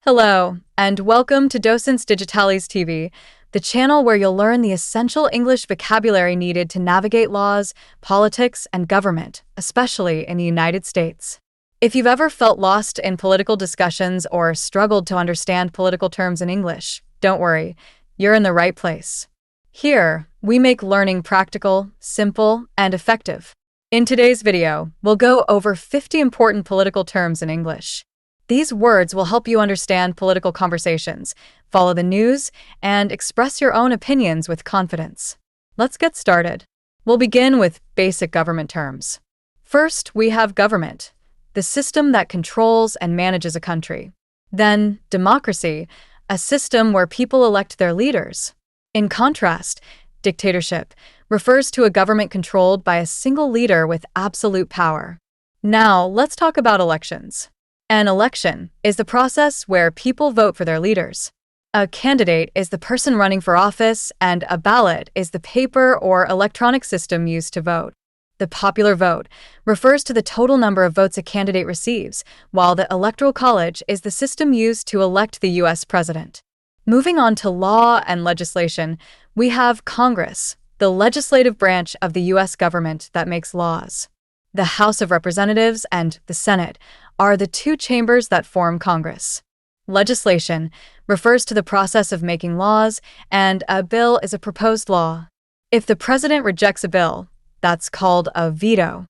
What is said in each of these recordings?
Hello, and welcome to Docens Digitalis TV, the channel where you'll learn the essential English vocabulary needed to navigate laws, politics, and government, especially in the United States. If you've ever felt lost in political discussions or struggled to understand political terms in English, don't worry, you're in the right place. Here, we make learning practical, simple, and effective. In today's video, we'll go over 50 important political terms in English. These words will help you understand political conversations, follow the news, and express your own opinions with confidence. Let's get started. We'll begin with basic government terms. First, we have government, the system that controls and manages a country. Then, democracy, a system where people elect their leaders. In contrast, dictatorship refers to a government controlled by a single leader with absolute power. Now, let's talk about elections. An election is the process where people vote for their leaders. A candidate is the person running for office, and a ballot is the paper or electronic system used to vote. The popular vote refers to the total number of votes a candidate receives, while the Electoral College is the system used to elect the U.S. president. Moving on to law and legislation, we have Congress, the legislative branch of the U.S. government that makes laws. The House of Representatives and the Senate are the two chambers that form Congress. Legislation refers to the process of making laws, and a bill is a proposed law. If the president rejects a bill, that's called a veto.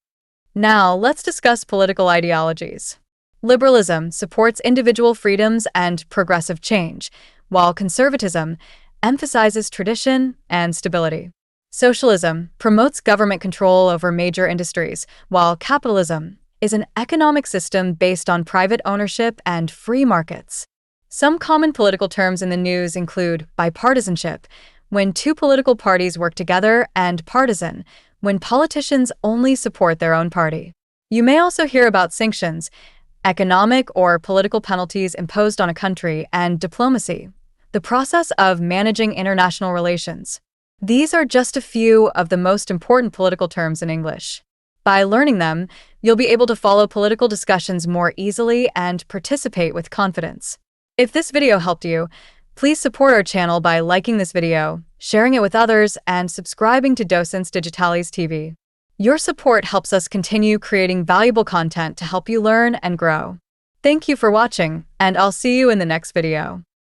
Now, let's discuss political ideologies. Liberalism supports individual freedoms and progressive change, while conservatism emphasizes tradition and stability. Socialism promotes government control over major industries, while capitalism is an economic system based on private ownership and free markets. Some common political terms in the news include bipartisanship, when two political parties work together, and partisan, when politicians only support their own party. You may also hear about sanctions, economic or political penalties imposed on a country, and diplomacy, the process of managing international relations. These are just a few of the most important political terms in English. By learning them, you'll be able to follow political discussions more easily and participate with confidence. If this video helped you, please support our channel by liking this video, sharing it with others, and subscribing to Docens Digitalis TV. Your support helps us continue creating valuable content to help you learn and grow. Thank you for watching, and I'll see you in the next video.